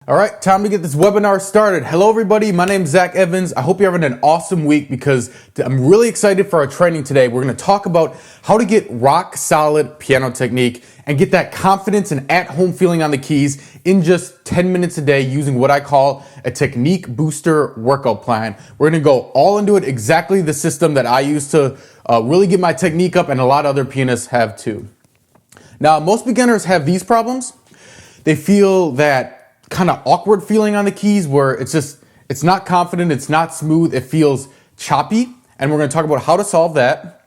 All right, time to get this webinar started. Hello everybody, my name is Zach Evans. I hope you're having an awesome week because I'm really excited for our training today. We're gonna talk about how to get rock solid piano technique and get that confidence and at-home feeling on the keys in just 10 minutes a day using what I call a technique booster workout plan. We're gonna go all into it, exactly the system that I use to really get my technique up, and a lot of other pianists have too. Now, most beginners have these problems. They feel that kind of awkward feeling on the keys where it's not confident, it's not smooth, it feels choppy, and we're going to talk about how to solve that.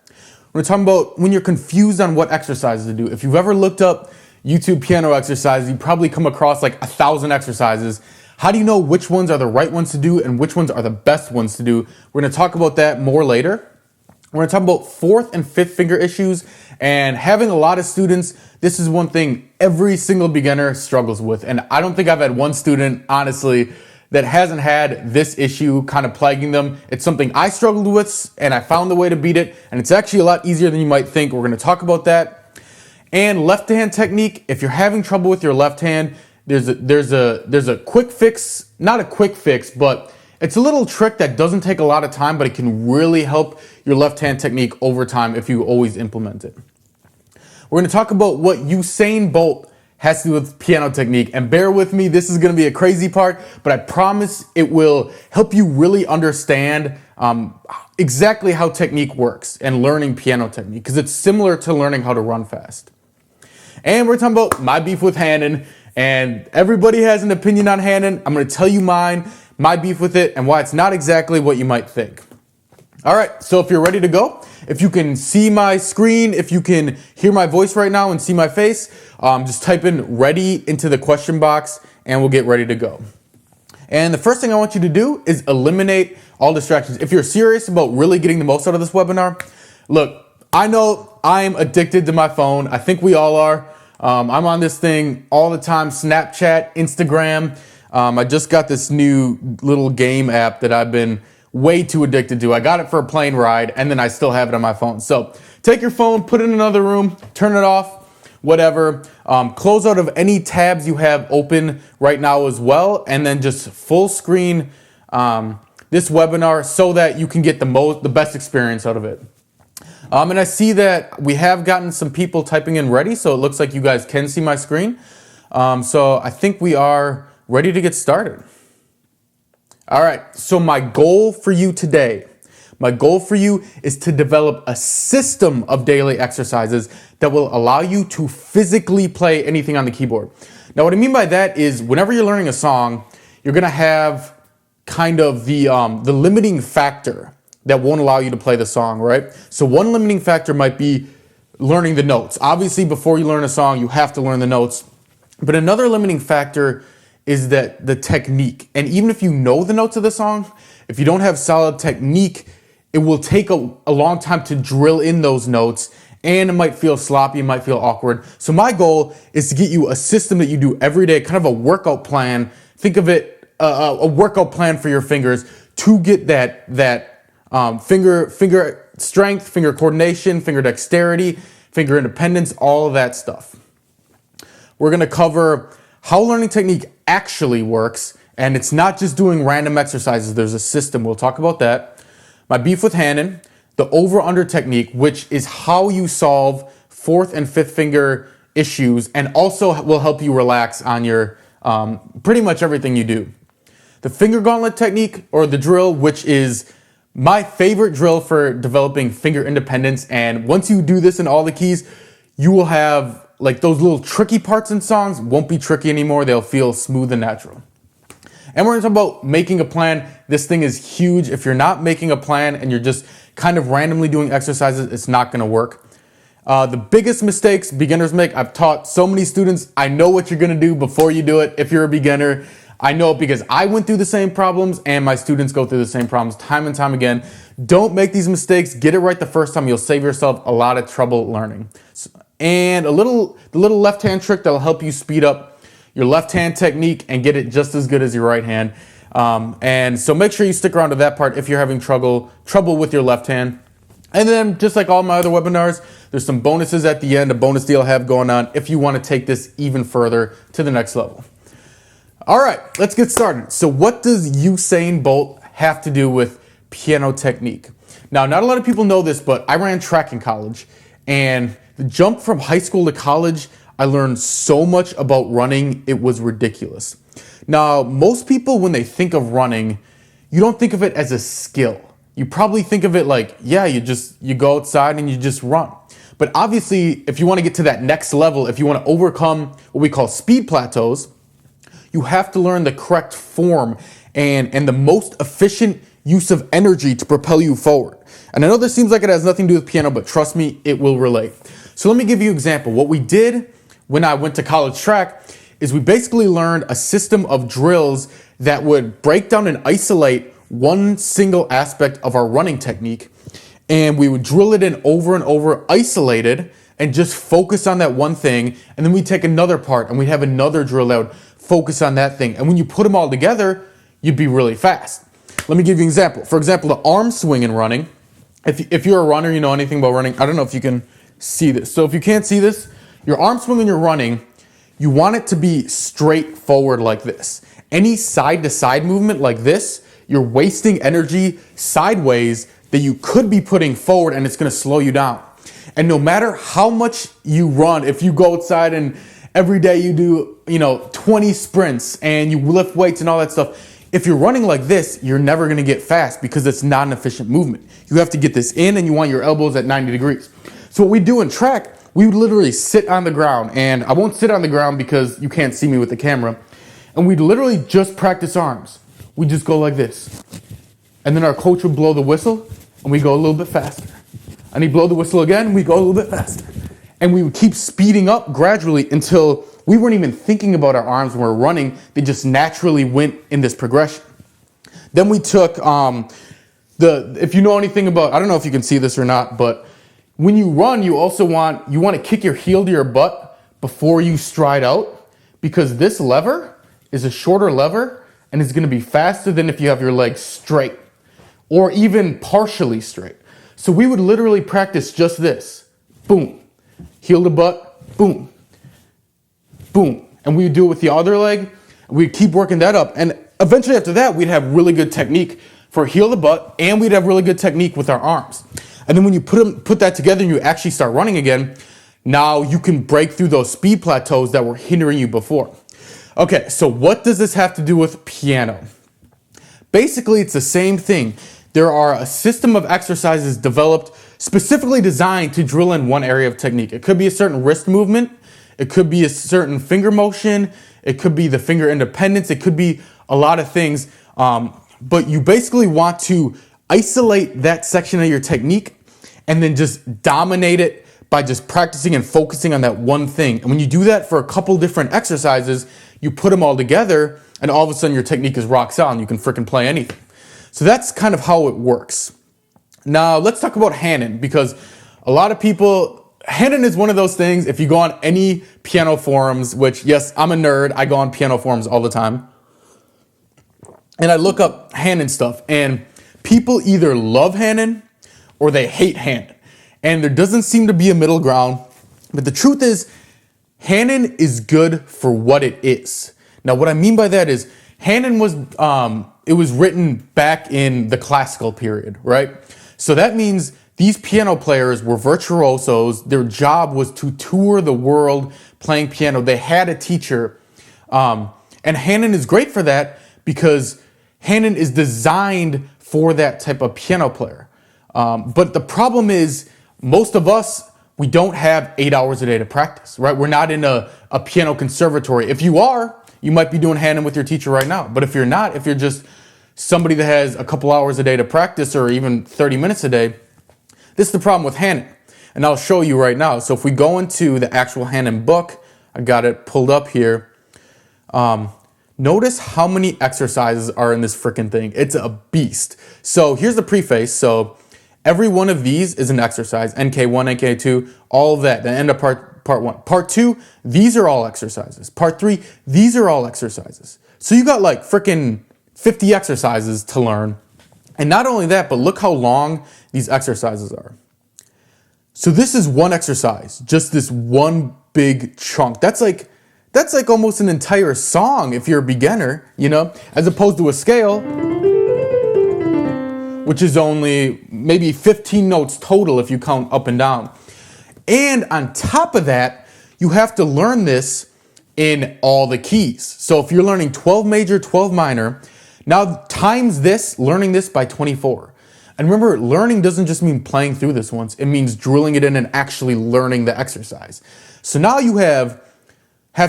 We're going to talk about when you're confused on what exercises to do. If you've ever looked up YouTube piano exercises, you probably come across like 1,000 exercises. How do you know which ones are the right ones to do and which ones are the best ones to do? We're going to talk about that more later. We're going to talk about fourth and fifth finger issues, and having a lot of students, this is one thing every single beginner struggles with. And I don't think I've had one student, honestly, that hasn't had this issue kind of plaguing them. It's something I struggled with, and I found the way to beat it, and it's actually a lot easier than you might think. We're going to talk about that. And left hand technique, if you're having trouble with your left hand, there's a quick fix, not a quick fix, but it's a little trick that doesn't take a lot of time, but it can really help your left hand technique over time if you always implement it. We're going to talk about what Usain Bolt has to do with piano technique, and bear with me, this is going to be a crazy part, but I promise it will help you really understand exactly how technique works and learning piano technique, because it's similar to learning how to run fast. And we're talking about my beef with Hanon, and everybody has an opinion on Hanon. I'm going to tell you mine, my beef with it, and why it's not exactly what you might think. All right, so if you're ready to go, if you can see my screen, if you can hear my voice right now and see my face, just type in ready into the question box and we'll get ready to go. And the first thing I want you to do is eliminate all distractions. If you're serious about really getting the most out of this webinar, look, I know I'm addicted to my phone. I think we all are. I'm on this thing all the time, Snapchat, Instagram. I just got this new little game app that I've been way too addicted to. I got it for a plane ride, and then I still have it on my phone. So take your phone, put it in another room, turn it off, whatever. Close out of any tabs you have open right now as well, and then just full screen this webinar so that you can get the best experience out of it. And I see that we have gotten some people typing in ready, so it looks like you guys can see my screen. So I think we are ready to get started. All right, so my goal for you today, is to develop a system of daily exercises that will allow you to physically play anything on the keyboard. Now, what I mean by that is whenever you're learning a song, you're gonna have kind of the limiting factor that won't allow you to play the song, right? So one limiting factor might be learning the notes. Obviously, before you learn a song, you have to learn the notes. But another limiting factor is that the technique. And even if you know the notes of the song, if you don't have solid technique, it will take a long time to drill in those notes, and it might feel sloppy, it might feel awkward. So my goal is to get you a system that you do every day, kind of a workout plan. Think of it, a workout plan for your fingers to get that finger strength, finger coordination, finger dexterity, finger independence, all of that stuff. We're gonna cover how learning technique actually works, and it's not just doing random exercises. There's a system. We'll talk about that. My beef with Hanon, the over-under technique, which is how you solve fourth and fifth finger issues, and also will help you relax on your pretty much everything you do. The finger gauntlet technique, or the drill, which is my favorite drill for developing finger independence. And once you do this in all the keys, you will have like those little tricky parts in songs won't be tricky anymore. They'll feel smooth and natural. And we're gonna talk about making a plan. This thing is huge. If you're not making a plan and you're just kind of randomly doing exercises, it's not gonna work. The biggest mistakes beginners make, I've taught so many students, I know what you're gonna do before you do it. If you're a beginner, I know it because I went through the same problems and my students go through the same problems time and time again. Don't make these mistakes. Get it right the first time. You'll save yourself a lot of trouble learning. And the little left hand trick that will help you speed up your left hand technique and get it just as good as your right hand. And so make sure you stick around to that part if you're having trouble with your left hand. And then just like all my other webinars, there's some bonuses at the end, a bonus deal I have going on if you want to take this even further to the next level. All right, let's get started. So what does Usain Bolt have to do with piano technique? Now, not a lot of people know this, but I ran track in college, and the jump from high school to college, I learned so much about running, it was ridiculous. Now, most people, when they think of running, you don't think of it as a skill. You probably think of it like, yeah, you go outside and you just run. But obviously, if you want to get to that next level, if you want to overcome what we call speed plateaus, you have to learn the correct form and the most efficient use of energy to propel you forward. And I know this seems like it has nothing to do with piano, but trust me, it will relate. So let me give you an example. What we did when I went to college track is we basically learned a system of drills that would break down and isolate one single aspect of our running technique. And we would drill it in over and over, isolated, and just focus on that one thing. And then we'd take another part and we'd have another drill out, focus on that thing. And when you put them all together, you'd be really fast. Let me give you an example. For example, the arm swing in running. If you're a runner, you know anything about running. I don't know if you can see this. So if you can't see this, your arm swing when you're running, you want it to be straight forward like this. Any side to side movement like this, you're wasting energy sideways that you could be putting forward, and it's going to slow you down. And no matter how much you run, if you go outside and every day you do, 20 sprints and you lift weights and all that stuff, if you're running like this, you're never going to get fast because it's not an efficient movement. You have to get this in and you want your elbows at 90 degrees. So what we do in track, we would literally sit on the ground, and I won't sit on the ground because you can't see me with the camera. And we'd literally just practice arms. We just go like this. And then our coach would blow the whistle and we go a little bit faster. And he'd blow the whistle again, we go a little bit faster. And we would keep speeding up gradually until we weren't even thinking about our arms when we were running. They just naturally went in this progression. Then we took if you know anything about, I don't know if you can see this or not, but when you run, you also want to kick your heel to your butt before you stride out, because this lever is a shorter lever and it's going to be faster than if you have your legs straight or even partially straight. So we would literally practice just this. Boom. Heel to butt. Boom. Boom. And we would do it with the other leg. We'd keep working that up. And eventually after that, we'd have really good technique for heel to butt, and we'd have really good technique with our arms. And then when you put that together and you actually start running again, now you can break through those speed plateaus that were hindering you before. Okay, so what does this have to do with piano? Basically, it's the same thing. There are a system of exercises developed specifically designed to drill in one area of technique. It could be a certain wrist movement. It could be a certain finger motion. It could be the finger independence. It could be a lot of things. But you basically want to isolate that section of your technique and then just dominate it by just practicing and focusing on that one thing. And when you do that for a couple different exercises, you put them all together and all of a sudden your technique is rock solid and you can freaking play anything. So that's kind of how it works. Now let's talk about Hanon, because a lot of people, Hanon is one of those things, if you go on any piano forums, which yes, I'm a nerd, I go on piano forums all the time, and I look up Hanon stuff, and people either love Hanon or they hate Hanon. And there doesn't seem to be a middle ground. But the truth is, Hanon is good for what it is. Now, what I mean by that is, Hanon was, it was written back in the classical period, right? So that means these piano players were virtuosos. Their job was to tour the world playing piano. They had a teacher. And Hanon is great for that because Hanon is designed for that type of piano player. But the problem is, most of us, we don't have 8 hours a day to practice, right? We're not in a piano conservatory. If you are, you might be doing Hanon with your teacher right now. But if you're not, if you're just somebody that has a couple hours a day to practice or even 30 minutes a day, this is the problem with Hanon. And I'll show you right now. So if we go into the actual Hanon book, I got it pulled up here. Notice how many exercises are in this freaking thing. It's a beast. So here's the preface. So every one of these is an exercise. NK1, NK2, all of that. The end of part one. Part two, these are all exercises. Part three, these are all exercises. So you got like freaking 50 exercises to learn. And not only that, but look how long these exercises are. So this is one exercise, just this one big chunk. That's like That's like almost an entire song if you're a beginner, you know, as opposed to a scale, which is only maybe 15 notes total if you count up and down. And on top of that, you have to learn this in all the keys. So if you're learning 12 major, 12 minor, now times this, learning this by 24. And remember, learning doesn't just mean playing through this once, it means drilling it in and actually learning the exercise. So now you have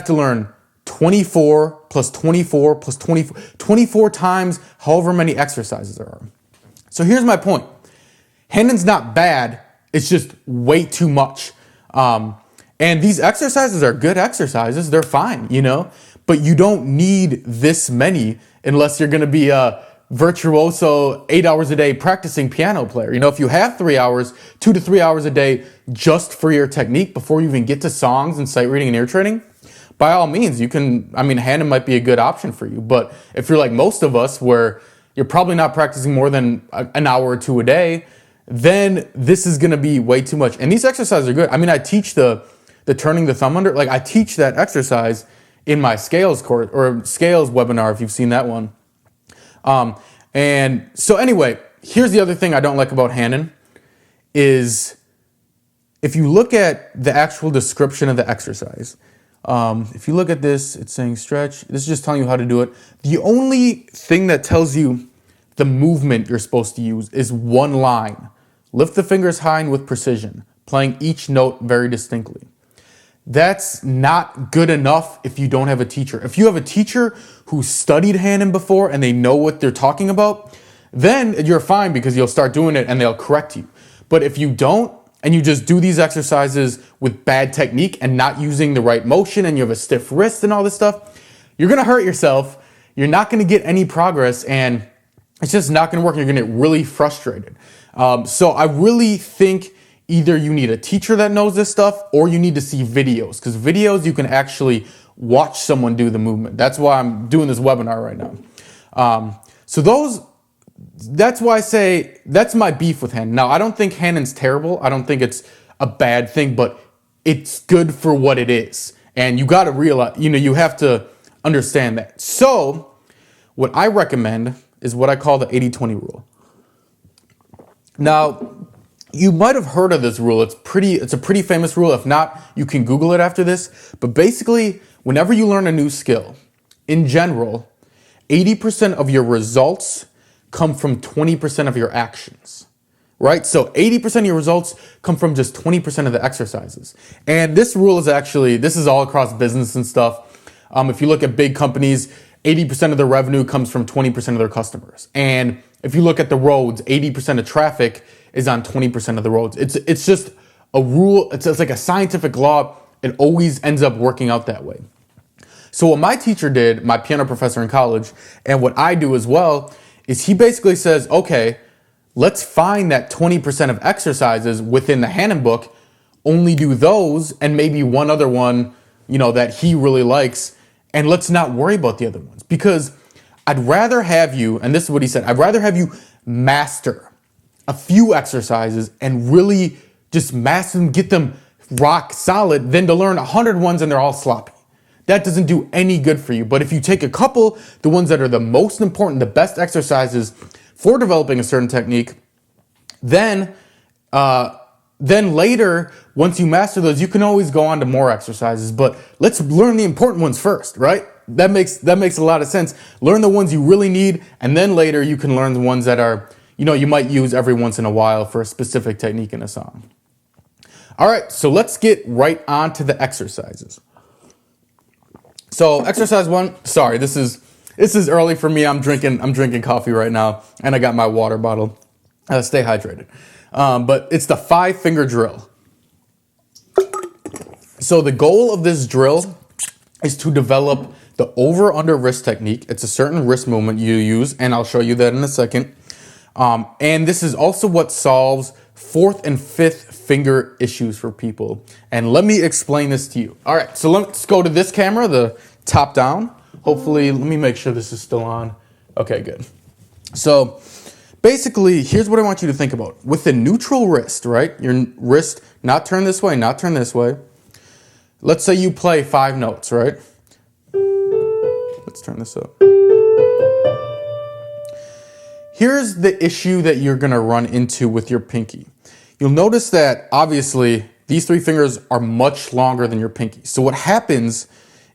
to learn 24 plus 24 plus 24, 24 times however many exercises there are. So here's my point. Handon's not bad, it's just way too much. And these exercises are good exercises, they're fine, you know, but you don't need this many unless you're gonna be a virtuoso 8 hours a day practicing piano player. You know, if you have 3 hours, 2 to 3 hours a day just for your technique before you even get to songs and sight reading and ear training, by all means, you can, I mean, Handon might be a good option for you. But if you're like most of us where you're probably not practicing more than an hour or two a day, then this is gonna be way too much. And these exercises are good. I mean, I teach the turning the thumb under, like I teach that exercise in my scales course or scales webinar, if you've seen that one. And so anyway, here's the other thing I don't like about Handon is if you look at the actual description of the exercise, if you look at this, it's saying stretch. This is just telling you how to do it. The only thing that tells you the movement you're supposed to use is one line. Lift the fingers high and with precision, playing each note very distinctly. That's not good enough if you don't have a teacher. If you have a teacher who studied Handon before and they know what they're talking about, then you're fine because you'll start doing it and they'll correct you. But if you don't, and you just do these exercises with bad technique and not using the right motion and you have a stiff wrist and all this stuff, you're gonna hurt yourself. You're not gonna get any progress and it's just not gonna work. You're gonna get really frustrated. So I really think either you need a teacher that knows this stuff or you need to see videos, because videos you can actually watch someone do the movement. That's why I'm doing this webinar right now. That's why I say that's my beef with Handon. Now, I don't think Handon's terrible. I don't think it's a bad thing, but it's good for what it is. And you got to realize, you know, you have to understand that. So what I recommend is what I call the 80-20 rule. Now, you might have heard of this rule. It's a pretty famous rule. If not, you can Google it after this. But basically, whenever you learn a new skill, in general, 80% of your results come from 20% of your actions, right? So 80% of your results come from just 20% of the exercises. And this rule is actually, this is all across business and stuff. If you look at big companies, 80% of their revenue comes from 20% of their customers. And if you look at the roads, 80% of traffic is on 20% of the roads. It's just a rule. It's like a scientific law. It always ends up working out that way. So what my teacher did, my piano professor in college, and what I do as well, is he basically says, okay, let's find that 20% of exercises within the Handon book, only do those and maybe one other one, you know, that he really likes, and let's not worry about the other ones. Because I'd rather have you, and this is what he said, I'd rather have you master a few exercises and really just master them, get them rock solid, than to learn 100 ones and they're all sloppy. That doesn't do any good for you. But if you take a couple, the ones that are the most important, the best exercises for developing a certain technique, then later, once you master those, you can always go on to more exercises. But let's learn the important ones first, right? That makes a lot of sense. Learn the ones you really need, and then later you can learn the ones that are, you know, you might use every once in a while for a specific technique in a song. All right, so let's get right on to the exercises. So exercise one, sorry, this is early for me. I'm drinking coffee right now, and I got my water bottle. Stay hydrated. But it's the 5-finger drill. So the goal of this drill is to develop the over-under wrist technique. It's a certain wrist movement you use, and I'll show you that in a second. And this is also what solves 4th and 5th finger issues for people. And let me explain this to you. All right, so let's go to this camera, the top down. Hopefully, let me make sure this is still on. Okay, good. So basically, here's what I want you to think about. With the neutral wrist, right? Your wrist not turn this way, not turn this way. Let's say you play 5 notes, right? Let's turn this up. Here's the issue that you're gonna run into with your pinky. You'll notice that obviously these three fingers are much longer than your pinky. So what happens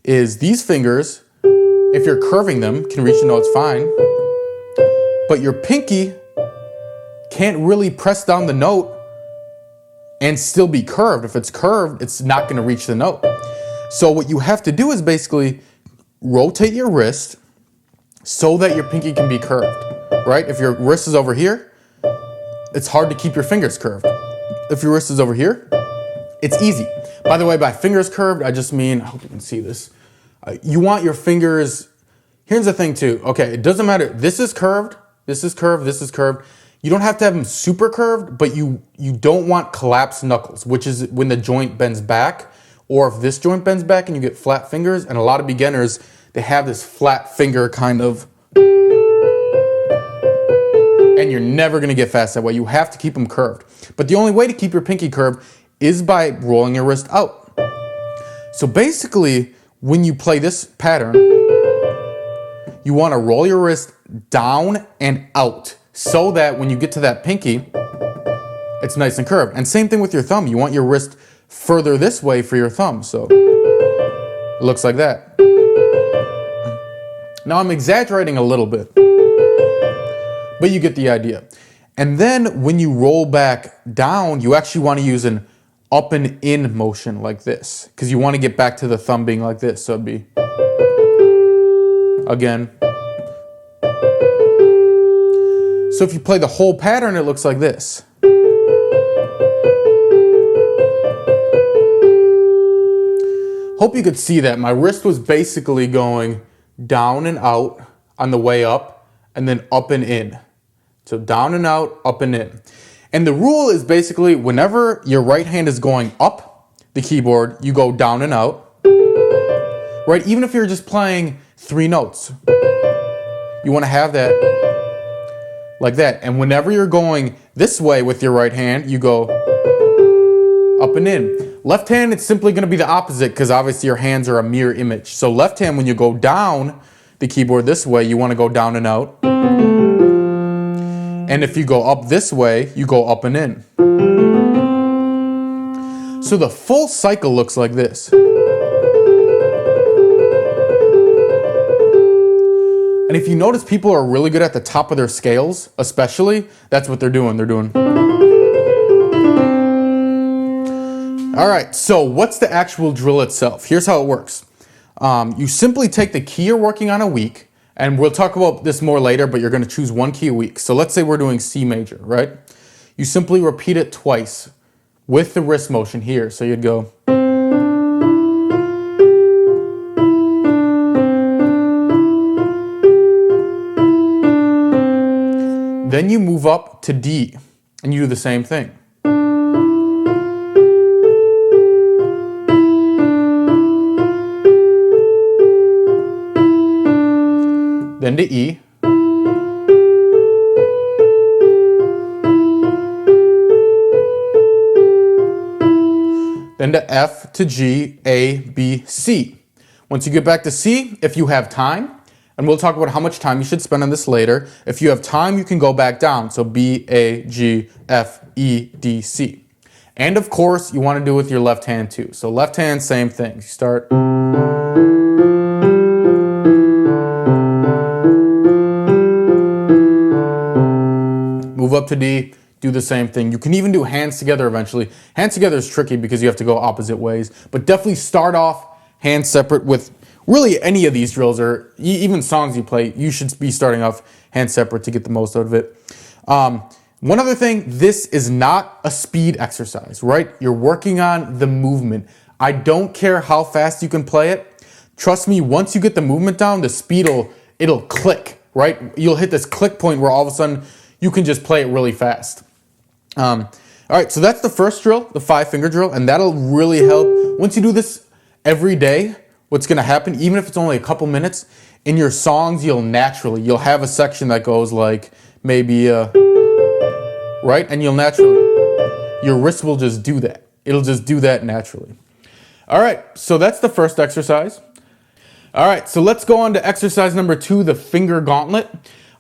is these fingers, if you're curving them, can reach the notes fine, but your pinky can't really press down the note and still be curved. If it's curved, it's not gonna reach the note. So what you have to do is basically rotate your wrist so that your pinky can be curved, right? If your wrist is over here, it's hard to keep your fingers curved. If your wrist is over here, it's easy. By the way, by fingers curved, I just mean, I hope you can see this. You want your fingers, here's the thing too. Okay, it doesn't matter. This is curved, this is curved, this is curved. You don't have to have them super curved, but you don't want collapsed knuckles, which is when the joint bends back, or if this joint bends back and you get flat fingers, and a lot of beginners, they have this flat finger kind of, and you're never gonna get fast that way. You have to keep them curved. But the only way to keep your pinky curved is by rolling your wrist out. So basically, when you play this pattern, you wanna roll your wrist down and out so that when you get to that pinky, it's nice and curved. And same thing with your thumb. You want your wrist further this way for your thumb. So it looks like that. Now I'm exaggerating a little bit, but you get the idea. And then when you roll back down, you actually want to use an up and in motion like this, because you want to get back to the thumb being like this. So it'd be, again. So if you play the whole pattern, it looks like this. Hope you could see that. My wrist was basically going down and out on the way up, and then up and in. So down and out, up and in. And the rule is basically whenever your right hand is going up the keyboard, you go down and out, right? Even if you're just playing 3 notes, you want to have that like that. And whenever you're going this way with your right hand, you go up and in. Left hand, it's simply going to be the opposite because obviously your hands are a mirror image. So left hand, when you go down the keyboard this way, you want to go down and out. And if you go up this way, you go up and in. So the full cycle looks like this. And if you notice, people are really good at the top of their scales, especially, that's what they're doing. They're doing. All right, so what's the actual drill itself? Here's how it works. You simply take the key you're working on a week, and we'll talk about this more later, but you're gonna choose 1 key a week. So let's say we're doing C major, right? You simply repeat it twice with the wrist motion here. So you'd go. Then you move up to D, and you do the same thing. Then to E. Then to F, to G, A, B, C. Once you get back to C, if you have time, and we'll talk about how much time you should spend on this later. If you have time, you can go back down. So B, A, G, F, E, D, C. And of course, you want to do it with your left hand too. So left hand, same thing. You start. Move up to D, do the same thing. You can even do hands together eventually. Hands together is tricky because you have to go opposite ways. But definitely start off hands separate with really any of these drills, or even songs you play, you should be starting off hands separate to get the most out of it. One other thing, this is not a speed exercise, right? You're working on the movement. I don't care how fast you can play it. Trust me, once you get the movement down, the speed it'll click, right? You'll hit this click point where all of a sudden you can just play it really fast. All right, so that's the first drill, the 5-finger drill, and that'll really help. Once you do this every day, what's gonna happen, even if it's only a couple minutes, in your songs, you'll have a section that goes like maybe, right? And your wrist will just do that. It'll just do that naturally. All right, so that's the first exercise. All right, so let's go on to exercise number 2, the finger gauntlet.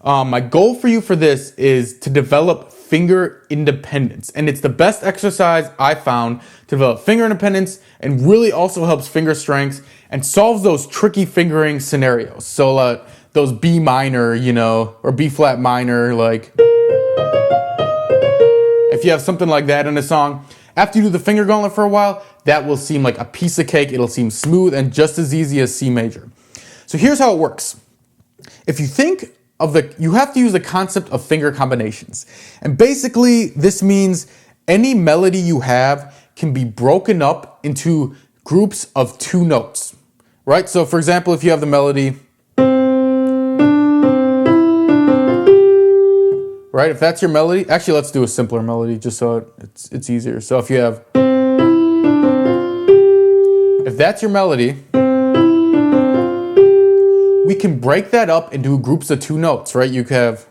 My goal for you for this is to develop finger independence. And it's the best exercise I found to develop finger independence and really also helps finger strength and solves those tricky fingering scenarios. So those B minor, or B flat minor, like if you have something like that in a song, after you do the finger gauntlet for a while, that will seem like a piece of cake. It'll seem smooth and just as easy as C major. So here's how it works. If you think of you have to use the concept of finger combinations. And basically this means any melody you have can be broken up into groups of 2 notes, right? So for example, if you have the melody, right? If that's your melody, actually let's do a simpler melody just so it's easier. So if you have, if that's your melody, we can break that up into groups of 2 notes, right? You have,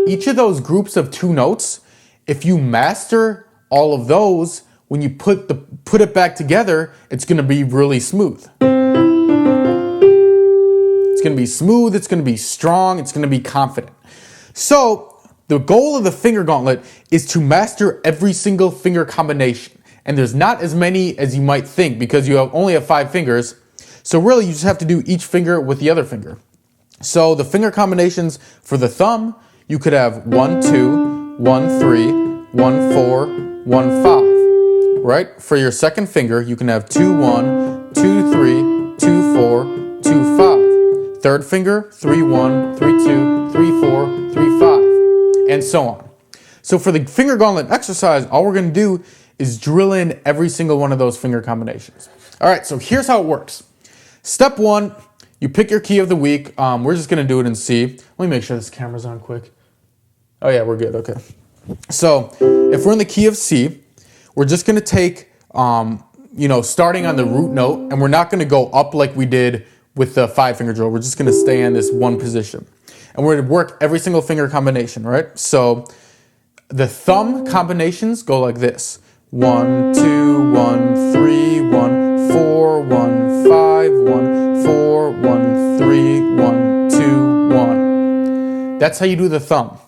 each of those groups of 2 notes, if you master all of those, when you put it back together, it's gonna be really smooth. It's gonna be smooth, it's gonna be strong, it's gonna be confident. So the goal of the finger gauntlet is to master every single finger combination. And there's not as many as you might think because you only have 5 fingers. So really you just have to do each finger with the other finger. So the finger combinations for the thumb, you could have 1, 2, 1, 3, 1, 4, 1, 5, right? For your second finger, you can have 2, 1, 2, 3, 2, 4, 2, 5. Third finger, 3, 1, 3, 2, 3, 4, 3, 5, and so on. So for the finger gauntlet exercise, all we're gonna do is drill in every single one of those finger combinations. All right, so here's how it works. Step 1, you pick your key of the week. We're just gonna do it in C. Let me make sure this camera's on quick. Oh yeah, we're good, okay. So if we're in the key of C, we're just gonna take, starting on the root note, and we're not gonna go up like we did with the 5-finger drill. We're just gonna stay in this one position. And we're gonna work every single finger combination, right? So the thumb combinations go like this. 1, 2, 1, 3, 1, 4, 1, 5, 1, 4, 1, 3, 1, 2, 1. That's how you do the thumb.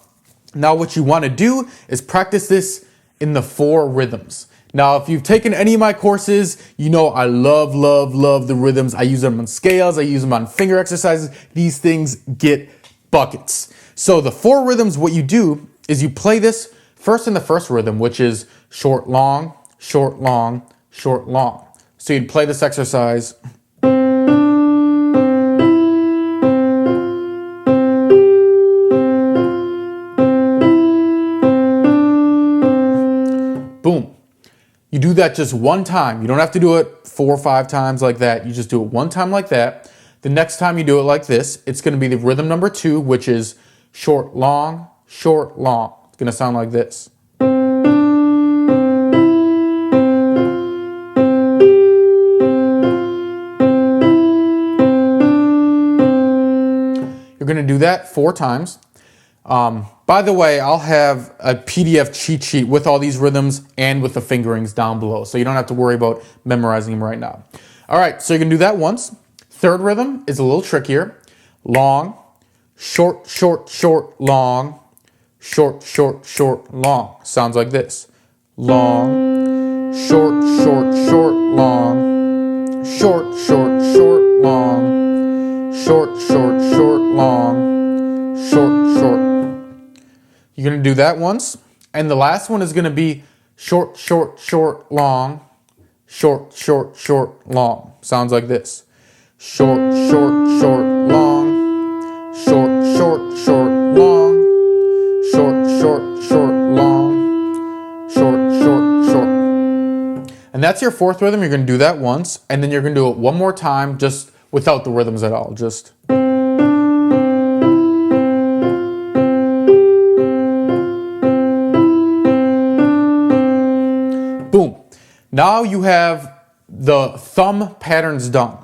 Now what you want to do is practice this in the 4 rhythms. Now if you've taken any of my courses, you know I love, love, love the rhythms. I use them on scales, I use them on finger exercises. These things get buckets. So the 4 rhythms, what you do is you play this first in the first rhythm, which is short, long, short, long, short, long. So you'd play this exercise. Boom. You do that just one time. You don't have to do it 4 or 5 times like that. You just do it one time like that. The next time you do it like this, it's going to be the rhythm number 2, which is short, long, short, long. It's going to sound like this. You're going to do that 4 times. By the way, I'll have a PDF cheat sheet with all these rhythms and with the fingerings down below, so you don't have to worry about memorizing them right now. All right, so you're going to do that once. Third rhythm is a little trickier. Long, short, short, short, long, short, short, short, long. Sounds like this. Long, short, short, short, long, short, short, short, long, short, short, short, long, short, short. You're going to do that once. And the last one is going to be short, short, short, long, short, short, short, long. Sounds like this. Short, short, short, long, short, short, short, long, short, short, short, long, short, short, short. And that's your 4th rhythm. You're going to do that once, and then you're going to do it one more time just without the rhythms at all. Just. Boom. Now you have the thumb patterns done.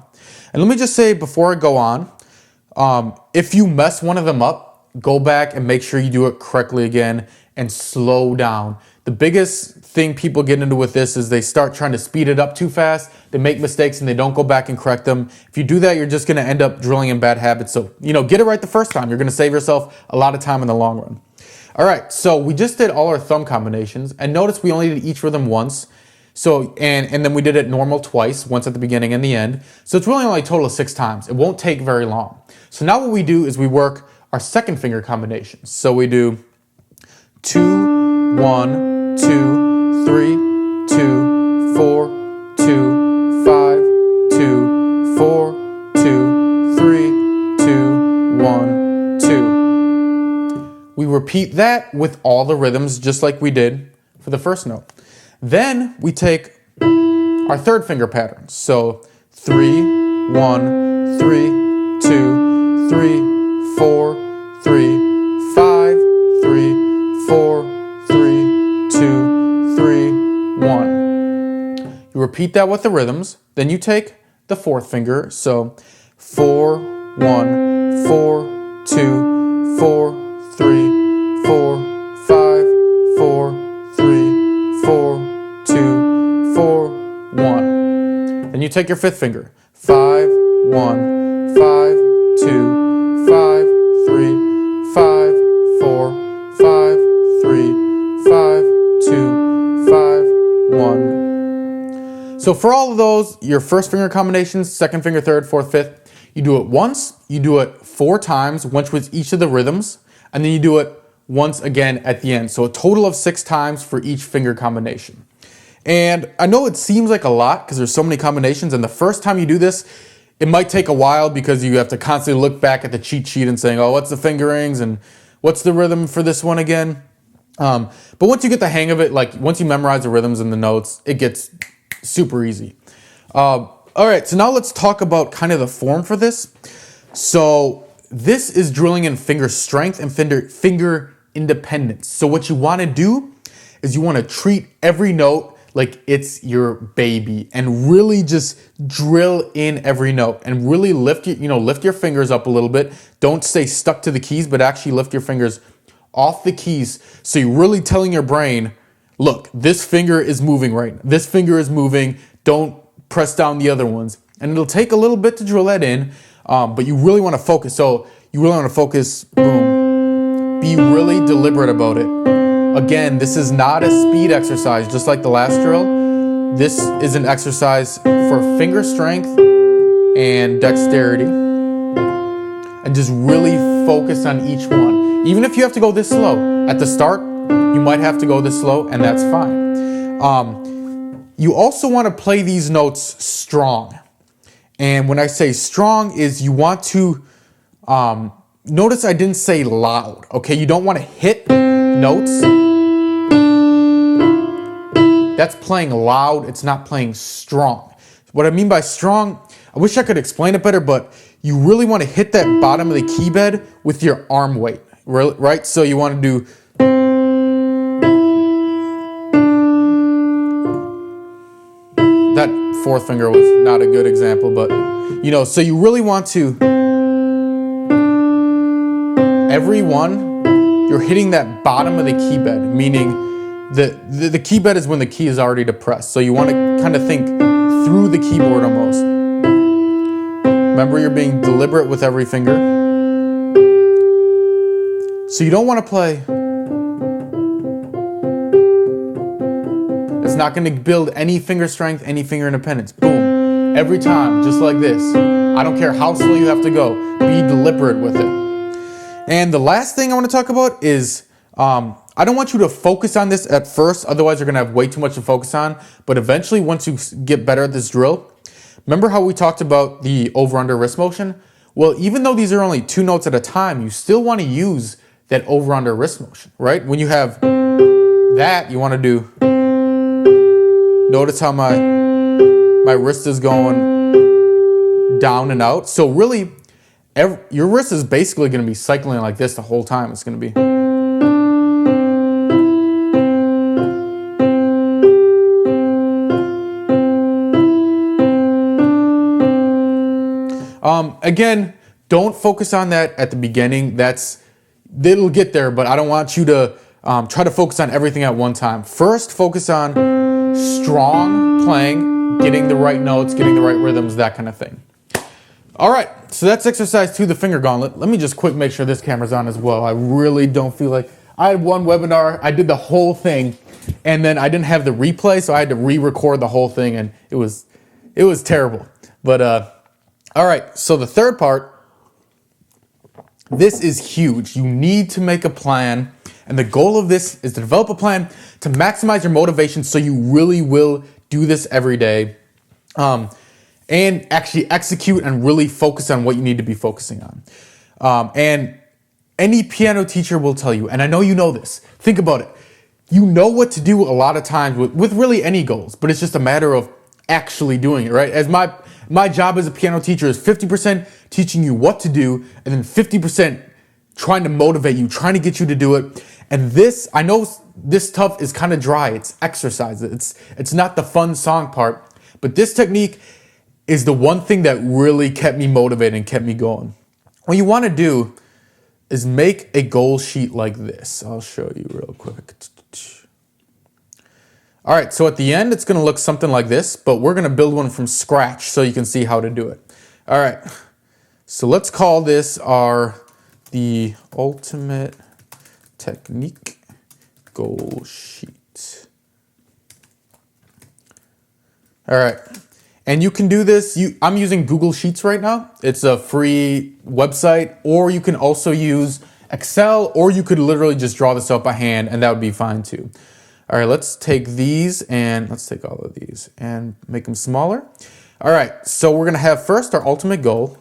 And let me just say before I go on, if you mess one of them up, go back and make sure you do it correctly again and slow down. The biggest thing people get into with this is they start trying to speed it up too fast. They make mistakes and they don't go back and correct them. If you do that, you're just going to end up drilling in bad habits. So, get it right the first time. You're going to save yourself a lot of time in the long run. All right, so we just did all our thumb combinations, and notice we only did each rhythm once. So, and then we did it normal twice, once at the beginning and the end. So it's really only a total of 6 times. It won't take very long. So now what we do is we work our second finger combinations. So we do 2, 1, 2, 3, 2, 4, 2, 5, 2, 4, 2, 3, 2, 1, 2. We repeat that with all the rhythms just like we did for the first note. Then we take our third finger pattern. So 3, 1, 3, 2, 3, 4, 3, 5, 3, 4, 3, 2, 3, 1. You repeat that with the rhythms. Then you take the fourth finger. So 4, 1, 4, 2, 4, 3, 4, 5, 4, 3, 4, 2, 4, 1. Then you take your fifth finger. 5, 1, 5, 2, 5, 3, 5, 4, 5, 3, 5, 2, 5, 1. So for all of those, your first finger combinations, second finger, third, fourth, fifth, you do it once, you do it 4 times, once with each of the rhythms, and then you do it once again at the end. So a total of 6 times for each finger combination. And I know it seems like a lot because there's so many combinations, and the first time you do this, it might take a while because you have to constantly look back at the cheat sheet and saying, oh, what's the fingerings and what's the rhythm for this one again? But once you get the hang of it, like once you memorize the rhythms and the notes, it gets super easy. All right, so now let's talk about kind of the form for this. So this is drilling in finger strength and finger independence. So what you want to do is you want to treat every note like it's your baby and really just drill in every note and really lift your fingers up a little bit. Don't stay stuck to the keys, but actually lift your fingers off the keys. So you're really telling your brain, look, this finger is moving right now. This finger is moving. Don't press down the other ones. And it'll take a little bit to drill that in, but you really want to focus. So you really want to focus, boom. Be really deliberate about it. Again, this is not a speed exercise, just like the last drill. This is an exercise for finger strength and dexterity. And just really focus on each one. Even if you have to go this slow. At the start, you might have to go this slow, and that's fine. You also want to play these notes strong. And when I say strong is you want to, notice I didn't say loud, okay? You don't want to hit notes. That's playing loud, it's not playing strong. What I mean by strong, I wish I could explain it better, but you really want to hit that bottom of the key bed with your arm weight, right? So you want to do, that fourth finger was not a good example, but so you really want to, every one, you're hitting that bottom of the key bed, meaning the key bed is when the key is already depressed. So you want to kind of think through the keyboard almost. Remember, you're being deliberate with every finger. So you don't want to play. It's not going to build any finger strength, any finger independence. Boom. Every time, just like this. I don't care how slow you have to go. Be deliberate with it. And the last thing I want to talk about is, I don't want you to focus on this at first, otherwise you're going to have way too much to focus on. But eventually, once you get better at this drill, remember how we talked about the over-under wrist motion? Well, even though these are only 2 notes at a time, you still want to use that over-under wrist motion, right? When you have that, you want to do, notice how my wrist is going down and out. So really, your wrist is basically going to be cycling like this the whole time. It's going to be. Again, don't focus on that at the beginning. It'll get there, but I don't want you to try to focus on everything at one time. First, focus on strong playing, getting the right notes, getting the right rhythms, that kind of thing. All right, so that's exercise 2, the finger gauntlet. Let me just quick make sure this camera's on as well. I really don't feel like, I had one webinar, I did the whole thing, and then I didn't have the replay, so I had to re-record the whole thing, and it was terrible. But all right, so the third part, this is huge. You need to make a plan, and the goal of this is to develop a plan to maximize your motivation so you really will do this every day. And actually execute and really focus on what you need to be focusing on. And any piano teacher will tell you, and I know you know this, think about it. You know what to do a lot of times with really any goals, but it's just a matter of actually doing it, right? As my job as a piano teacher is 50% teaching you what to do, and then 50% trying to motivate you, trying to get you to do it. And this, I know this stuff is kind of dry, it's exercise, it's not the fun song part, but this technique is the one thing that really kept me motivated and kept me going. What you want to do is make a goal sheet like this. I'll show you real quick. All right, so at the end, it's going to look something like this, but we're going to build one from scratch so you can see how to do it. All right, so let's call this the ultimate technique goal sheet. All right. And you can do this, I'm using Google Sheets right now. It's a free website, or you can also use Excel, or you could literally just draw this up by hand, and that would be fine too. All right, let's take these, and let's take all of these and make them smaller. All right, so we're gonna have first our ultimate goal.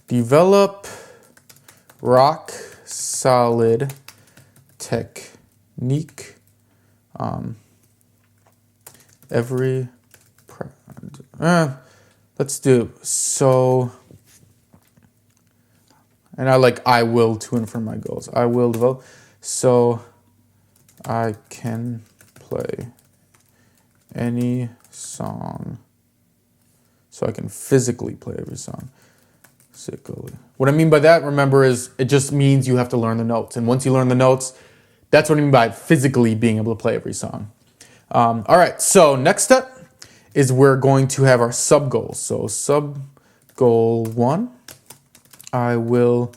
Develop rock solid technique. Let's do so, and I will too in front of my goals. I will develop so I can play any song, so I can physically play every song. What I mean by that, remember, is it just means you have to learn the notes, and once you learn the notes, that's what I mean by physically being able to play every song. All right, so next step is we're going to have our sub goals. So sub goal 1, I will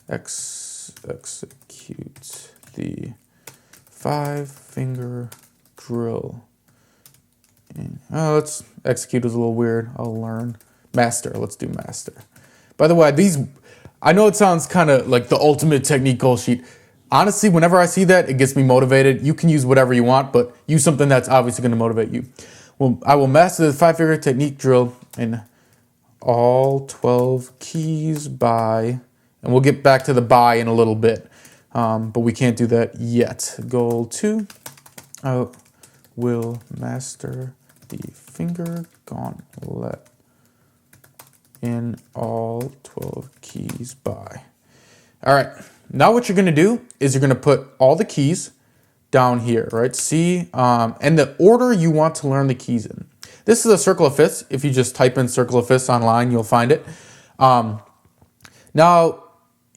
execute the 5-finger drill. Let's execute is a little weird. I'll learn. Master, let's do master. By the way, I know it sounds kind of like the ultimate technique goal sheet. Honestly, whenever I see that, it gets me motivated. You can use whatever you want, but use something that's obviously going to motivate you. Well, I will master the 5-finger technique drill in all 12 keys by, and we'll get back to the by in a little bit, but we can't do that yet. Goal 2, I will master the finger gauntlet in all 12 keys by. All right. Now what you're going to do is you're going to put all the keys down here, right? C, and the order you want to learn the keys in. This is a circle of fifths. If you just type in circle of fifths online, you'll find it. Now,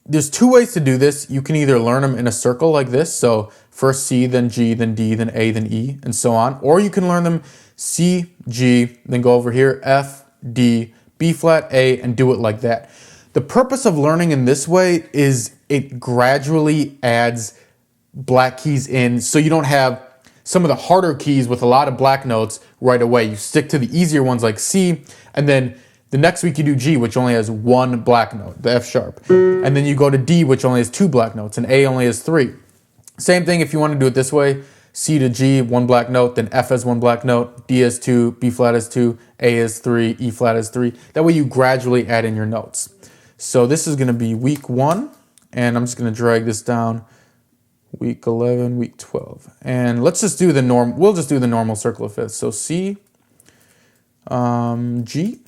there's 2 ways to do this. You can either learn them in a circle like this, so first C, then G, then D, then A, then E, and so on. Or you can learn them C, G, then go over here, F, D, B flat, A, and do it like that. The purpose of learning in this way is it gradually adds black keys in, so you don't have some of the harder keys with a lot of black notes right away. You stick to the easier ones like C, and then the next week you do G, which only has 1 black note, the F sharp. And then you go to D, which only has 2 black notes, and A only has 3. Same thing if you want to do it this way. C to G, 1 black note, then F has 1 black note, D has 2, B flat has 2, A has 3, E flat has 3. That way you gradually add in your notes. So this is going to be week 1, and I'm just going to drag this down. Week 11, week 12. And let's just do the we'll just do the normal circle of fifths. So C, G,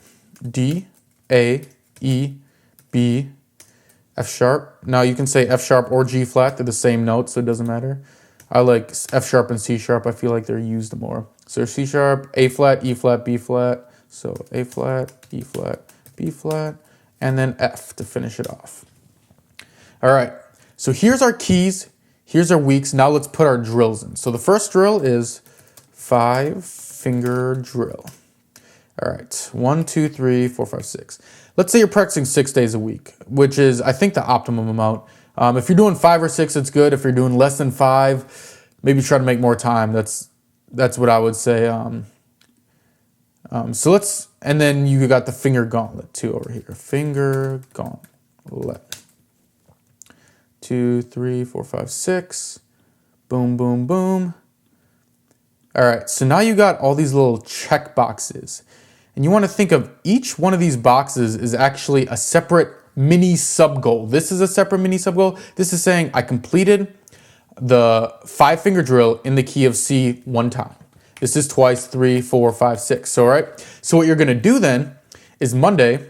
D, A, E, B, F sharp. Now you can say F sharp or G flat. They're the same notes, so it doesn't matter. I like F sharp and C sharp. I feel like they're used more. So C sharp, A flat, E flat, B flat. So A flat, E flat, B flat, and then F to finish it off. All right, so here's our keys, here's our weeks. Now let's put our drills in. So the first drill is 5-finger drill. All right, 1, 2, 3, 4, 5, 6. Let's say you're practicing 6 days a week, which is, I think, the optimum amount. If you're doing 5 or 6, it's good. If you're doing less than 5, maybe try to make more time. That's what I would say. So let's, and then you got the finger gauntlet too over here. Finger gauntlet. 2, 3, 4, 5, 6. Boom, boom, boom. All right, so now you got all these little check boxes. And you want to think of each one of these boxes is actually a separate mini sub goal. This is a separate mini sub goal. This is saying I completed the 5-finger drill in the key of C 1 time. This is twice, 3, 4, 5, 6. So, all right. So what you're going to do then is Monday,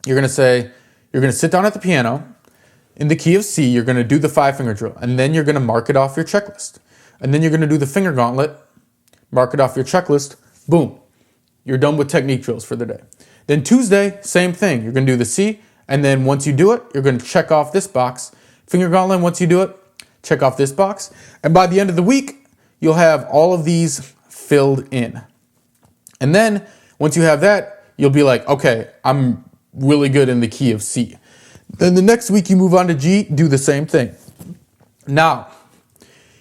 you're going to sit down at the piano in the key of C. You're going to do the 5-finger drill, and then you're going to mark it off your checklist. And then you're going to do the finger gauntlet, mark it off your checklist. Boom. You're done with technique drills for the day. Then Tuesday, same thing. You're going to do the C, and then once you do it, you're going to check off this box. Finger gauntlet, once you do it, check off this box. And by the end of the week, you'll have all of these filled in. And then once you have that, you'll be like, okay, I'm really good in the key of C. Then the next week you move on to G, do the same thing. Now,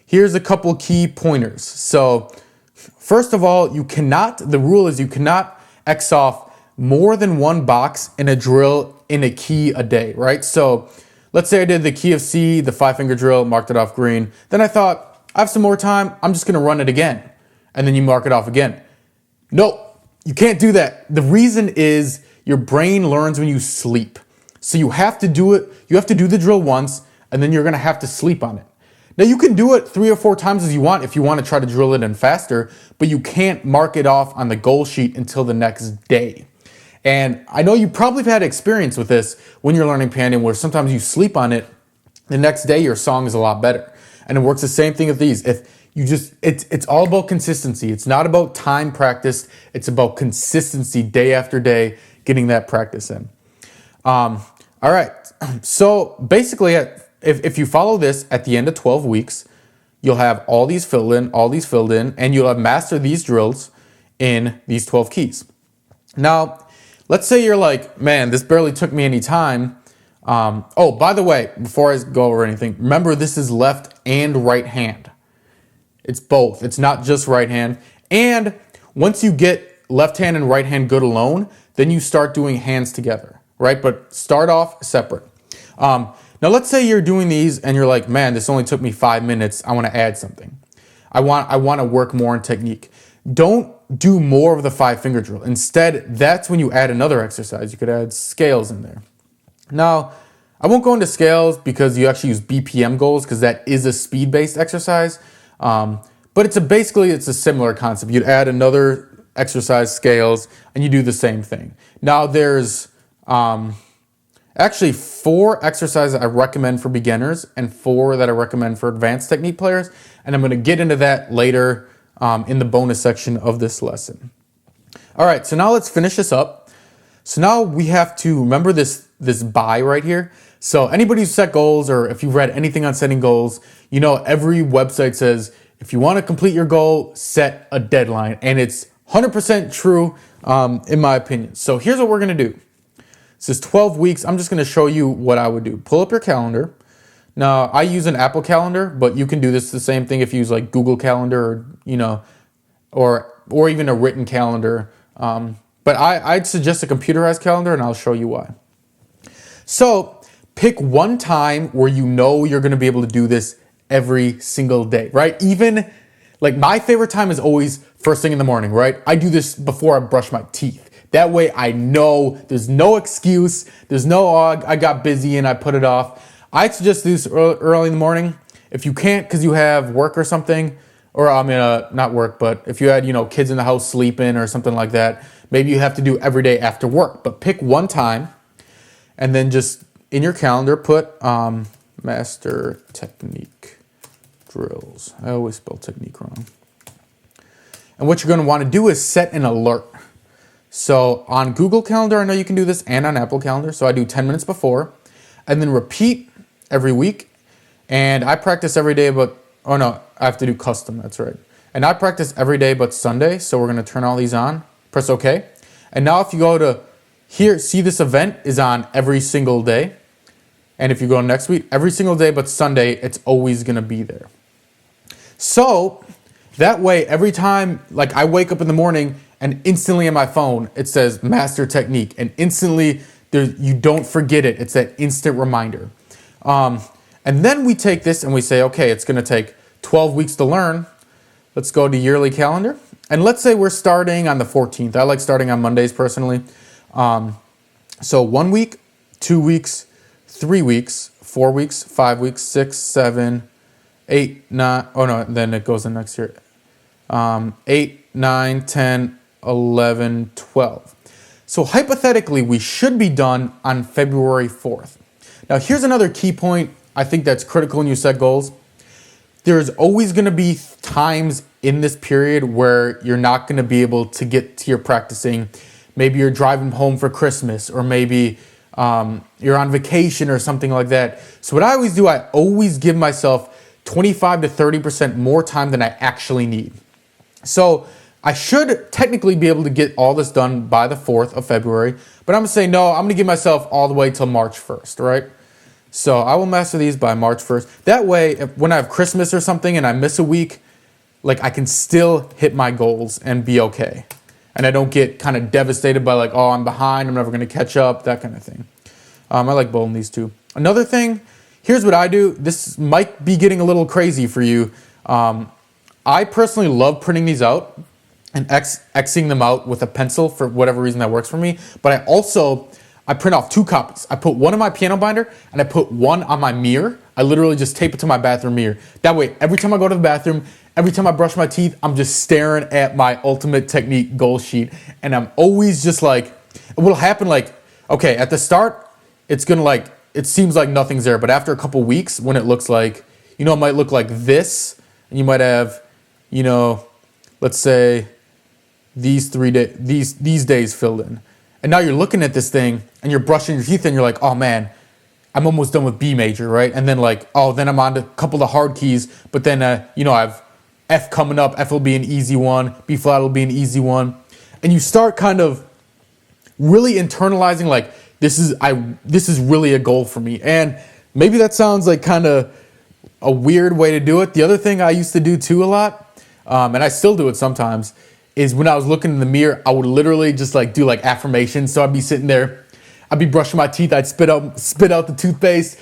here's a couple key pointers. So first of all, the rule is you cannot X off more than 1 box in a drill in a key a day, right? So let's say I did the key of C, the 5-finger drill, marked it off green. Then I thought, I have some more time, I'm just gonna run it again. And then you mark it off again. No, you can't do that. The reason is your brain learns when you sleep. So you have to do it, you have to do the drill once, and then you're gonna have to sleep on it. Now you can do it 3 or 4 times as you want if you want to try to drill it in faster, but you can't mark it off on the goal sheet until the next day. And I know you probably have had experience with this when you're learning piano where sometimes you sleep on it, the next day your song is a lot better. And it works the same thing with these. If you just, it's all about consistency. It's not about time practice. It's about consistency day after day, getting that practice in. All right. So basically, if you follow this at the end of 12 weeks, you'll have all these filled in, and you'll have mastered these drills in these 12 keys. Now, let's say you're like, man, this barely took me any time. Oh, by the way, before I go over anything, remember this is left and right hand. It's both. It's not just right hand. And once you get left hand and right hand good alone, then you start doing hands together, right? But start off separate. Now, let's say you're doing these and you're like, man, this only took me 5 minutes. I want to add something. I want to work more on technique. Don't do more of the 5-finger drill. Instead, that's when you add another exercise. You could add scales in there. Now, I won't go into scales because you actually use BPM goals because that is a speed-based exercise. But it's a similar concept. You'd add another exercise, scales, and you do the same thing. Now, there's actually 4 exercises I recommend for beginners and 4 that I recommend for advanced technique players. And I'm going to get into that later in the bonus section of this lesson. All right, so now let's finish this up. So now we have to remember this buy right here. So anybody who set goals, or if you've read anything on setting goals, you know every website says if you want to complete your goal, set a deadline. And it's 100% true in my opinion. So here's what we're going to do. This is 12 weeks. I'm just going to show you what I would do. Pull up your calendar. Now, I use an Apple calendar, but you can do this the same thing if you use like Google Calendar or even a written calendar. But I'd suggest a computerized calendar, and I'll show you why. So pick one time where you know you're going to be able to do this every single day, right? Even like my favorite time is always first thing in the morning, right? I do this before I brush my teeth. That way I know there's no excuse. There's no, oh, I got busy and I put it off. I suggest this early in the morning. If you can't because you have work or something, or I mean, not work, but if you had, kids in the house sleeping or something like that, maybe you have to do every day after work. But pick one time and then just in your calendar put master technique drills. I always spell technique wrong. And what you're going to want to do is set an alert. So on Google Calendar, I know you can do this, and on Apple Calendar. So I do 10 minutes before, and then repeat every week. And I practice every day, but, oh no, I have to do custom, that's right. And I practice every day but Sunday, so we're gonna turn all these on, press OK. And now if you go to here, see this event is on every single day. And if you go next week, every single day but Sunday, it's always gonna be there. So that way, every time, like I wake up in the morning and instantly on my phone, it says master technique, and instantly you don't forget it. It's that instant reminder. And then we take this and we say, okay, it's gonna take 12 weeks to learn. Let's go to yearly calendar. And let's say we're starting on the 14th. I like starting on Mondays personally. So 1 week, 2 weeks, 3 weeks, 4 weeks, 5 weeks, 6, 7, 8, 9. Oh no, then it goes in next year. 8, 9, 10, 11, 12. So hypothetically, we should be done on February 4th. Now here's another key point I think that's critical when you set goals. There's always going to be times in this period where you're not going to be able to get to your practicing. Maybe you're driving home for Christmas, or maybe you're on vacation or something like that. So what I always do, I always give myself 25 to 30% more time than I actually need. So I should technically be able to get all this done by the 4th of February, but I'm going to say no, I'm going to give myself all the way till March 1st, right? So I will master these by March 1st. That way, when I have Christmas or something and I miss a week, like I can still hit my goals and be okay. And I don't get kind of devastated by like, oh, I'm behind, I'm never going to catch up, that kind of thing. I like bowling these too. Another thing, here's what I do. This might be getting a little crazy for you. I personally love printing these out and Xing them out with a pencil for whatever reason that works for me. But I print off 2 copies. I put one in my piano binder and I put one on my mirror. I literally just tape it to my bathroom mirror. That way, every time I go to the bathroom, every time I brush my teeth, I'm just staring at my ultimate technique goal sheet. And I'm always just like, what'll happen like, okay, at the start, it's gonna like, it seems like nothing's there. But after a couple weeks, when it looks like, it might look like this, and you might have, let's say these days filled in. And now you're looking at this thing and you're brushing your teeth and you're like, oh man, I'm almost done with B major, right? And then like, oh, then I'm on to a couple of hard keys, but then, I have F coming up. F will be an easy one. B flat will be an easy one. And you start kind of really internalizing like, this is really a goal for me. And maybe that sounds like kind of a weird way to do it. The other thing I used to do too a lot, and I still do it sometimes, is when I was looking in the mirror, I would literally just like do like affirmations. So I'd be sitting there, I'd be brushing my teeth, I'd spit out the toothpaste,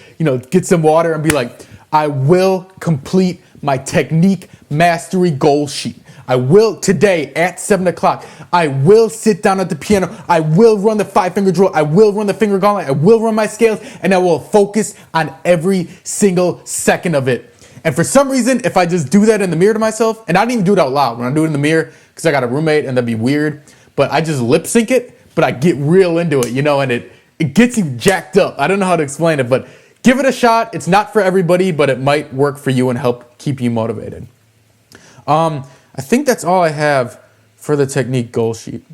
get some water and be like, I will complete my technique mastery goal sheet. I will today at 7 o'clock, I will sit down at the piano. I will run the 5-finger drill. I will run the finger gauntlet. I will run my scales, and I will focus on every single second of it. And for some reason, if I just do that in the mirror to myself, and I don't even do it out loud when I do it in the mirror, because I got a roommate and that'd be weird, but I just lip sync it, but I get real into it, and it gets you jacked up. I don't know how to explain it, but give it a shot. It's not for everybody, but it might work for you and help keep you motivated. I think that's all I have for the technique goal sheet.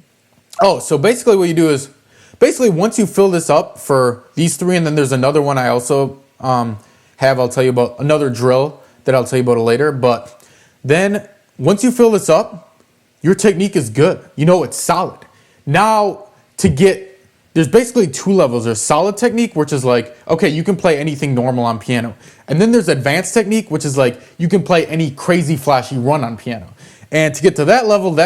Oh, so basically what you do is, once you fill this up for these 3, and then there's another one I also I'll tell you about another drill that I'll tell you about later. But then once you fill this up, your technique is good. It's solid. Now there's basically 2 levels. There's solid technique, which is like, okay, you can play anything normal on piano. And then there's advanced technique, which is like, you can play any crazy flashy run on piano. And to get to that level,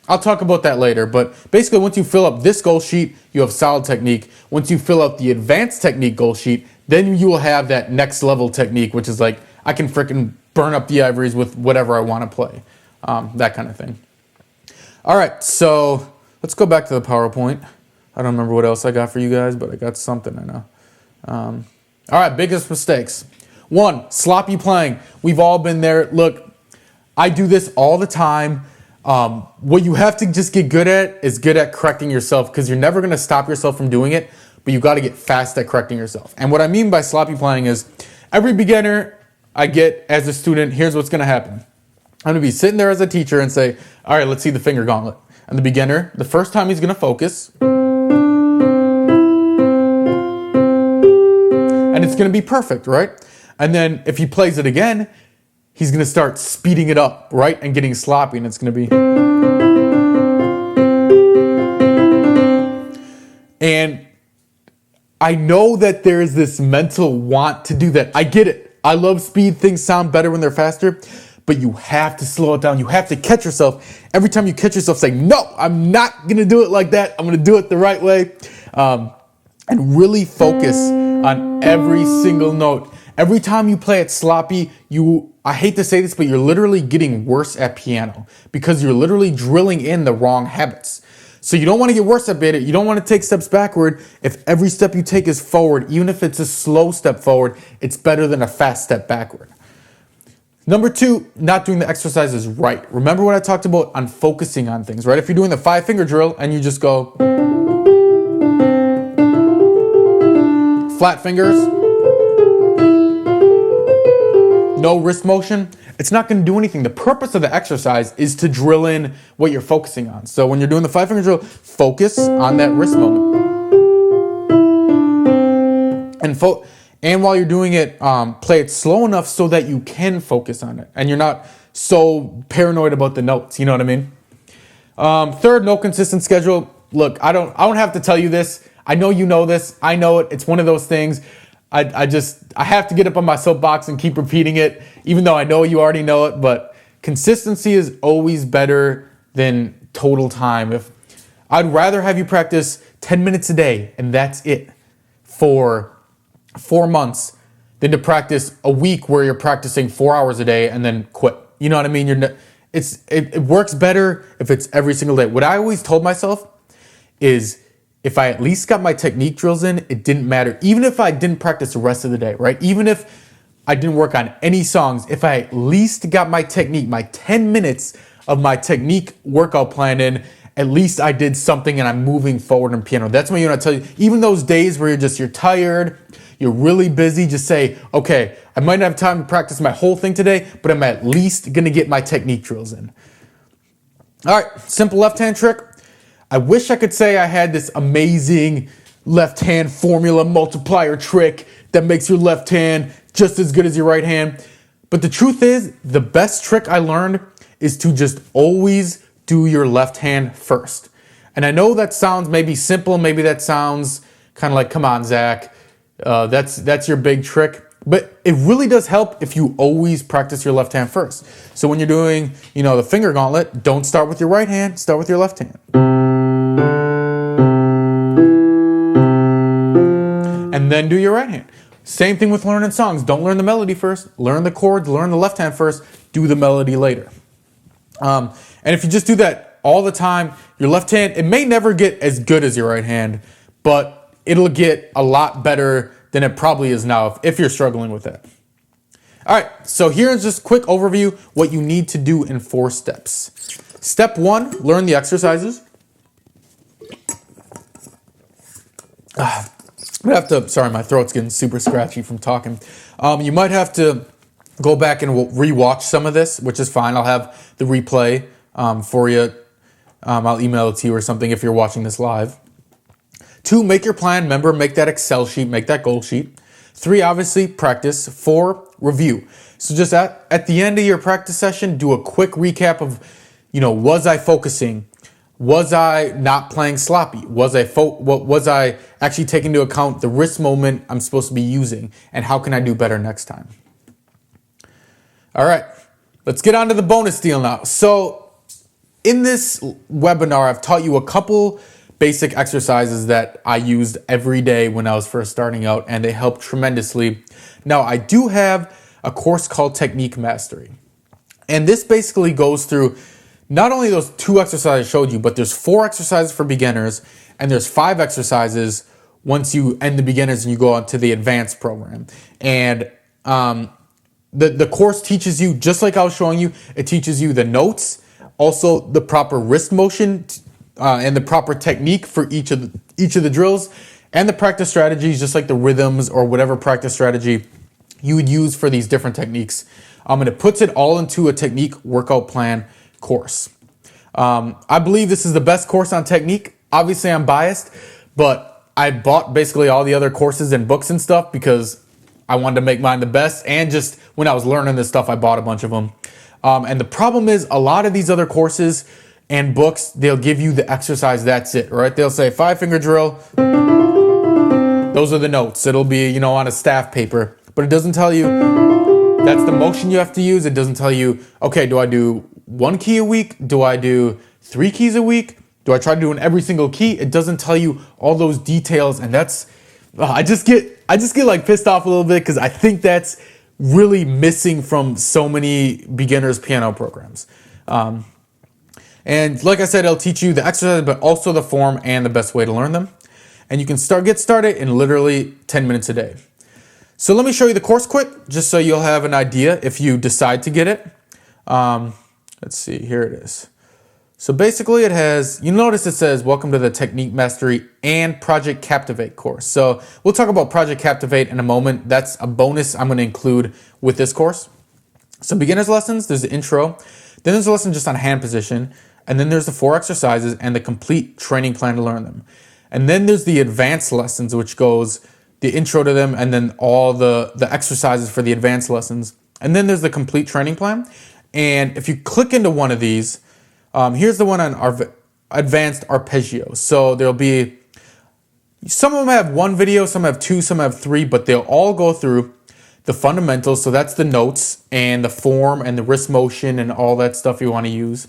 I'll talk about that later. But basically, once you fill up this goal sheet, you have solid technique. Once you fill out the advanced technique goal sheet, then you will have that next level technique, which is like, I can freaking burn up the ivories with whatever I want to play. That kind of thing. All right, so let's go back to the PowerPoint. I don't remember what else I got for you guys, but I got something, I know. All right, biggest mistakes. 1, sloppy playing. We've all been there. Look, I do this all the time. What you have to just get good at is good at correcting yourself, because you're never going to stop yourself from doing it, but you got to get fast at correcting yourself. And what I mean by sloppy playing is every beginner I get as a student, here's what's going to happen. I'm going to be sitting there as a teacher and say, all right, let's see the finger gauntlet. And the beginner, the first time he's gonna focus, and it's gonna be perfect, right? And then if he plays it again, he's gonna start speeding it up, right? And getting sloppy, and it's gonna be. And I know that there's this mental want to do that. I get it. I love speed. Things sound better when they're faster, but you have to slow it down. You have to catch yourself. Every time you catch yourself saying, no, I'm not going to do it like that. I'm going to do it the right way. And really focus on every single note. Every time you play it sloppy, I hate to say this, but you're literally getting worse at piano because you're literally drilling in the wrong habits. So you don't want to get worse at it. You don't want to take steps backward. If every step you take is forward, even if it's a slow step forward, it's better than a fast step backward. Number 2, not doing the exercises right. Remember what I talked about on focusing on things, right? If you're doing the 5-finger drill and you just go flat fingers, no wrist motion, it's not going to do anything. The purpose of the exercise is to drill in what you're focusing on. So when you're doing the 5-finger drill, focus on that wrist movement. And while you're doing it, play it slow enough so that you can focus on it. And you're not so paranoid about the notes. You know what I mean? Third, no consistent schedule. Look, I don't have to tell you this. I know you know this. I know it. It's one of those things. I have to get up on my soapbox and keep repeating it, even though I know you already know it, but consistency is always better than total time. If I'd rather have you practice 10 minutes a day and that's it for 4 months than to practice a week where you're practicing 4 hours a day and then quit. You know what I mean? It works better if it's every single day. What I always told myself is, if I at least got my technique drills in, it didn't matter. Even if I didn't practice the rest of the day, right? Even if I didn't work on any songs, if I at least got my technique, my 10 minutes of my technique workout plan in, at least I did something and I'm moving forward in piano. That's when I tell you, even those days where you're tired, you're really busy, just say, okay, I might not have time to practice my whole thing today, but I'm at least gonna get my technique drills in. All right, simple left hand trick. I wish I could say I had this amazing left hand formula multiplier trick that makes your left hand just as good as your right hand. But the truth is, the best trick I learned is to just always do your left hand first. And I know that sounds maybe simple, maybe that sounds kind of like, come on, Zach, that's your big trick. But it really does help if you always practice your left hand first. So when you're doing, the finger gauntlet, don't start with your right hand, start with your left hand. And then do your right hand. Same thing with learning songs. Don't learn the melody first. Learn the chords, learn the left hand first, do the melody later. And if you just do that all the time, your left hand, it may never get as good as your right hand, but it'll get a lot better than it probably is now if you're struggling with that. All right, so here's just a quick overview what you need to do in 4 steps. Step 1, learn the exercises. Sorry, my throat's getting super scratchy from talking. You might have to go back and rewatch some of this, which is fine. I'll have the replay for you. I'll email it to you or something if you're watching this live. 2, make your plan. Remember, make that Excel sheet, make that goal sheet. 3, obviously, practice. 4, review. So just at the end of your practice session, do a quick recap of, was I focusing? Was I not playing sloppy? Was I actually taking into account the wrist movement I'm supposed to be using? And how can I do better next time? All right, let's get on to the bonus deal now. So in this webinar, I've taught you a couple basic exercises that I used every day when I was first starting out, and they helped tremendously. Now, I do have a course called Technique Mastery. And this basically goes through not only those 2 exercises I showed you, but there's 4 exercises for beginners, and there's 5 exercises once you end the beginners and you go on to the advanced program. And the course teaches you, just like I was showing you, it teaches you the notes, also the proper wrist motion, and the proper technique for each of the drills, and the practice strategies, just like the rhythms or whatever practice strategy you would use for these different techniques. And it puts it all into a technique workout plan course. I believe this is the best course on technique. Obviously, I'm biased, but I bought basically all the other courses and books and stuff because I wanted to make mine the best. And just when I was learning this stuff, I bought a bunch of them. And the problem is a lot of these other courses and books, they'll give you the exercise, that's it, right? They'll say 5-finger drill. Those are the notes. It'll be, on a staff paper, but it doesn't tell you that's the motion you have to use. It doesn't tell you, okay, do I do 1 key a week? Do I do 3 keys a week? Do I try to do in every single key? It doesn't tell you all those details. And that's, I just get like pissed off a little bit because I think that's really missing from so many beginners piano programs. And like I said, it'll teach you the exercise, but also the form and the best way to learn them. And you can get started in literally 10 minutes a day. So let me show you the course quick, just so you'll have an idea if you decide to get it. Let's see, here it is. So basically it has, you notice it says, welcome to the Technique Mastery and Project Captivate course. So we'll talk about Project Captivate in a moment. That's a bonus I'm gonna include with this course. So beginner's lessons, there's the intro. Then there's a lesson just on hand position. And then there's the 4 exercises and the complete training plan to learn them. And then there's the advanced lessons, which goes the intro to them and then all the exercises for the advanced lessons. And then there's the complete training plan. And if you click into one of these, here's the one on our advanced arpeggio. So there'll be, some of them have 1 video, some have 2, some have 3, but they'll all go through the fundamentals. So that's the notes and the form and the wrist motion and all that stuff you want to use.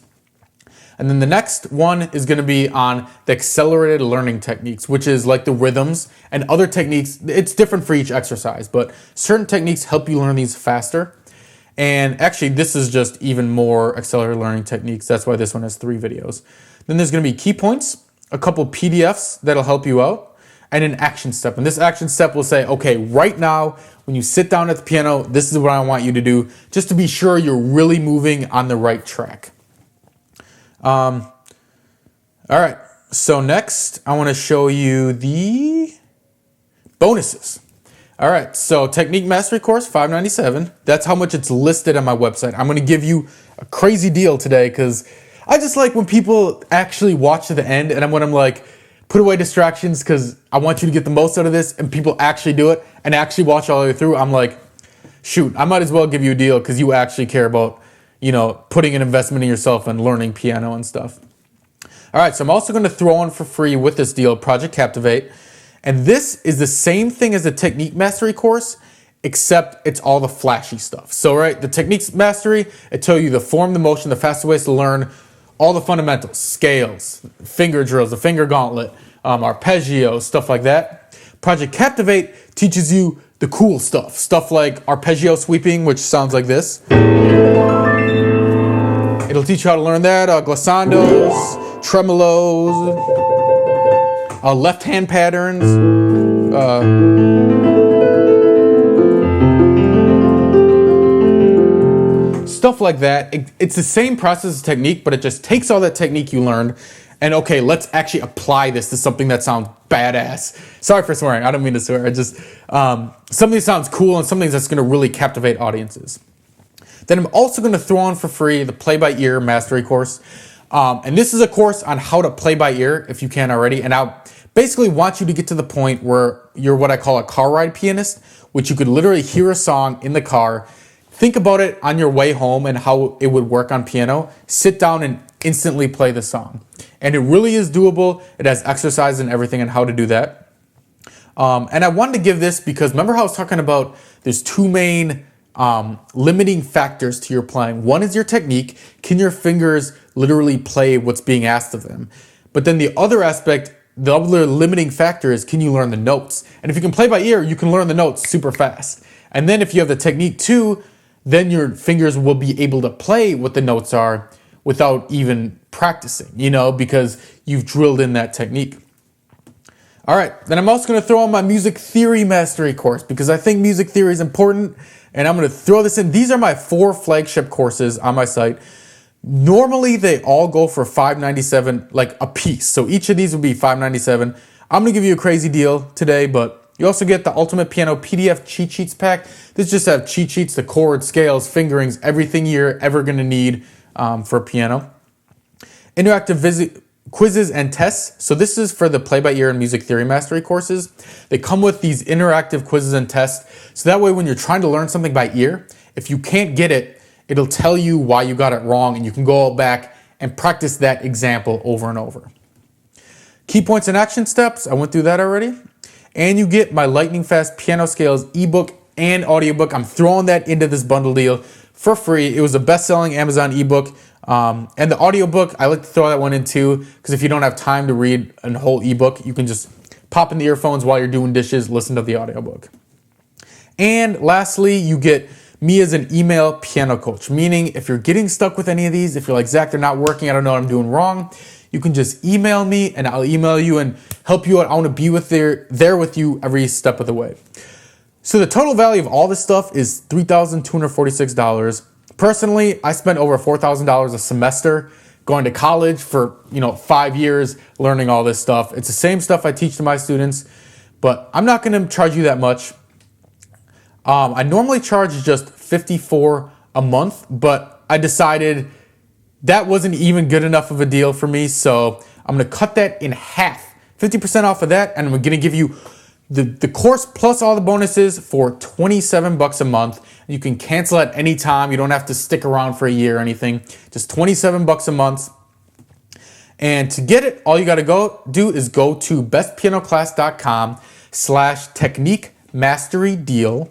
And then the next one is going to be on the accelerated learning techniques, which is like the rhythms and other techniques. It's different for each exercise, but certain techniques help you learn these faster. And actually, this is just even more accelerated learning techniques. That's why this one has 3 videos. Then there's going to be key points, a couple PDFs that'll help you out, and an action step. And this action step will say, okay, right now, when you sit down at the piano, this is what I want you to do, just to be sure you're really moving on the right track. All right, so next I want to show you the bonuses. All right, so Technique Mastery course, $597. That's how much it's listed on my website. I'm going to give you a crazy deal today because I just like when people actually watch to the end, and when I'm like, put away distractions because I want you to get the most out of this, and people actually do it and actually watch all the way through. I'm like, shoot, I might as well give you a deal because you actually care about putting an investment in yourself and learning piano and stuff. All right, so I'm also going to throw on for free with this deal, Project Captivate. And this is the same thing as the Technique Mastery course, except it's all the flashy stuff. So, right, the Technique Mastery, it tells you the form, the motion, the fastest ways to learn, all the fundamentals, scales, finger drills, the finger gauntlet, arpeggio, stuff like that. Project Captivate teaches you the cool stuff like arpeggio sweeping, which sounds like this. It'll teach you how to learn that, glissandos, tremolos, left hand patterns, stuff like that. It's the same process as technique, but it just takes all that technique you learned and okay, let's actually apply this to something that sounds badass. Sorry for swearing, I don't mean to swear. I just, something that sounds cool and something that's gonna really captivate audiences. Then I'm also going to throw on for free the Play by Ear Mastery course. And this is a course on how to play by ear, if you can already. And I basically want you to get to the point where you're what I call a car ride pianist, which you could literally hear a song in the car, think about it on your way home and how it would work on piano, sit down and instantly play the song. And it really is doable. It has exercise and everything on how to do that. And I wanted to give this because remember how I was talking about there's 2 main limiting factors to your playing. One is your technique. Can your fingers literally play what's being asked of them? But then the other aspect, the other limiting factor is, can you learn the notes? And if you can play by ear, you can learn the notes super fast. And then if you have the technique too, then your fingers will be able to play what the notes are without even practicing, because you've drilled in that technique. All right, then I'm also going to throw on my Music Theory Mastery course because I think music theory is important. And I'm going to throw this in. These are my 4 flagship courses on my site. Normally, they all go for $597 like a piece. So each of these would be $597. I'm going to give you a crazy deal today, but you also get the Ultimate Piano PDF Cheat Sheets pack. This just have cheat sheets, the chords, scales, fingerings, everything you're ever going to need for piano. interactive quizzes and tests. So this is for the play-by-ear and music theory mastery courses. They come with these interactive quizzes and tests. So that way when you're trying to learn something by ear, if you can't get it, it'll tell you why you got it wrong, and you can go back and practice that example over and over. Key points and action steps, I went through that already. And you get my lightning fast piano scales ebook and audiobook. I'm throwing that into this bundle deal for free. It was a best-selling Amazon ebook. And the audiobook, I like to throw that one in too, because if you don't have time to read a whole ebook, you can just pop in the earphones while you're doing dishes, listen to the audiobook. And lastly, you get me as an email piano coach, meaning if you're getting stuck with any of these, if you're like, Zach, they're not working, I don't know what I'm doing wrong, you can just email me and I'll email you and help you out. I want to be there with you every step of the way. So the total value of all this stuff is $3,246. Personally, I spent over $4,000 a semester going to college for 5 years learning all this stuff. It's the same stuff I teach to my students, but I'm not going to charge you that much. I normally charge just $54 a month, but I decided that wasn't even good enough of a deal for me, so I'm going to cut that in half, 50% off of that, and I'm going to give you the course plus all the bonuses for $27 a month. You can cancel at any time. You don't have to stick around for a year or anything. Just $27 a month. And to get it, all you got to do is go to bestpianoclass.com/technique mastery deal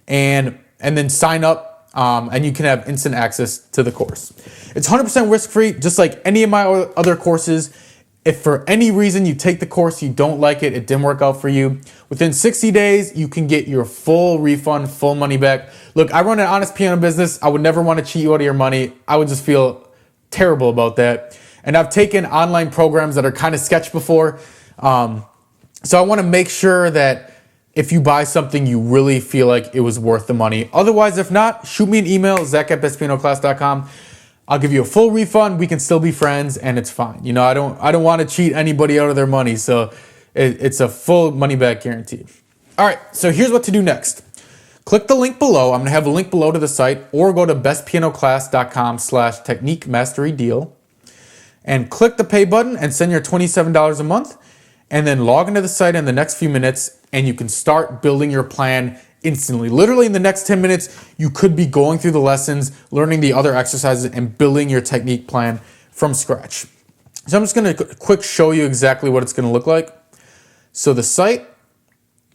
and then sign up. And you can have instant access to the course. It's 100% risk-free, just like any of my other courses. If for any reason you take the course, you don't like it, it didn't work out for you, within 60 days, you can get your full refund, full money back. Look, I run an honest piano business. I would never want to cheat you out of your money. I would just feel terrible about that. And I've taken online programs that are kind of sketch before. So I want to make sure that if you buy something, you really feel like it was worth the money. Otherwise, if not, shoot me an email, zach@bestpianoclass.com. I'll give you a full refund. We can still be friends, and it's fine. I don't want to cheat anybody out of their money, so it's a full money back guarantee. All right, so here's what to do next. Click the link below. I'm going to have a link below to the site, or go to bestpianoclass.com/technique mastery deal, and click the pay button and send your $27 a month, and then log into the site in the next few minutes, and you can start building your plan instantly. Literally in the next 10 minutes, you could be going through the lessons, learning the other exercises, and building your technique plan from scratch. So I'm just going to quick show you exactly what it's going to look like. So the site,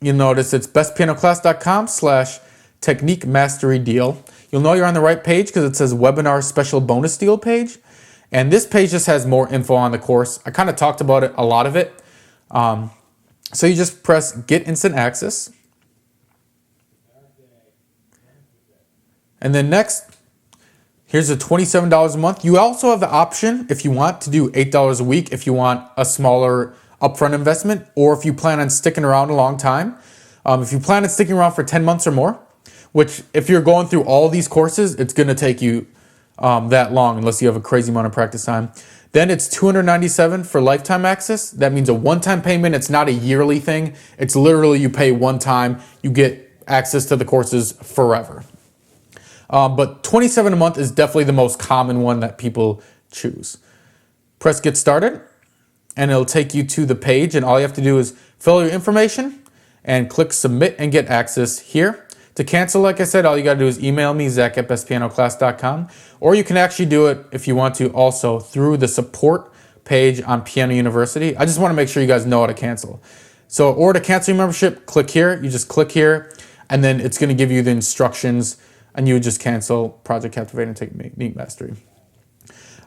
you'll notice it's bestpianoclass.com/technique mastery deal. You'll know you're on the right page because it says webinar special bonus deal page. And this page just has more info on the course. I kind of talked about it, a lot of it. So you just press get instant access. And then next, here's the $27 a month. You also have the option, if you want, to do $8 a week if you want a smaller upfront investment, or if you plan on sticking around a long time. If you plan on sticking around for 10 months or more, which if you're going through all these courses, it's going to take you that long unless you have a crazy amount of practice time. Then it's $297 for lifetime access. That means a one-time payment. It's not a yearly thing. It's literally you pay one time, you get access to the courses forever. But $27 a month is definitely the most common one that people choose. Press get started, and it'll take you to the page, and all you have to do is fill your information and click submit and get access here. To cancel, like I said, all you got to do is email me, zach@bestpianoclass.com, or you can actually do it if you want to also through the support page on Piano University. I just want to make sure you guys know how to cancel. So, or to cancel your membership, click here. You just click here, and then it's going to give you the instructions, and you would just cancel Project Captivate and Technique Mastery.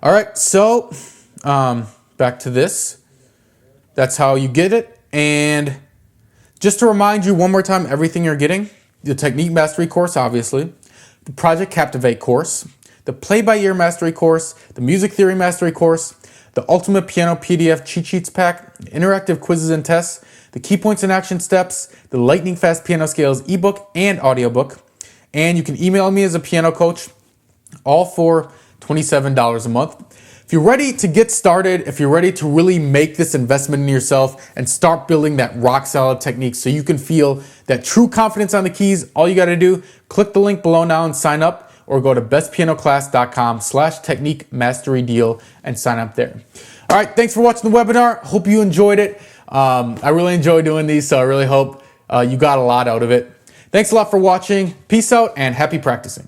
All right, so back to this. That's how you get it. And just to remind you one more time, everything you're getting: the Technique Mastery course, obviously, the Project Captivate course, the Play-by-Ear Mastery course, the Music Theory Mastery course, the Ultimate Piano PDF Cheat Sheets Pack, interactive quizzes and tests, the Key Points and Action Steps, the Lightning Fast Piano Scales ebook and audiobook. And you can email me as a piano coach, all for $27 a month. If you're ready to get started, if you're ready to really make this investment in yourself and start building that rock solid technique so you can feel that true confidence on the keys, all you got to do, click the link below now and sign up. or go to bestpianoclass.com/technique mastery deal and sign up there. All right, thanks for watching the webinar. Hope you enjoyed it. I really enjoy doing these, so I really hope you got a lot out of it. Thanks a lot for watching. Peace out and happy practicing.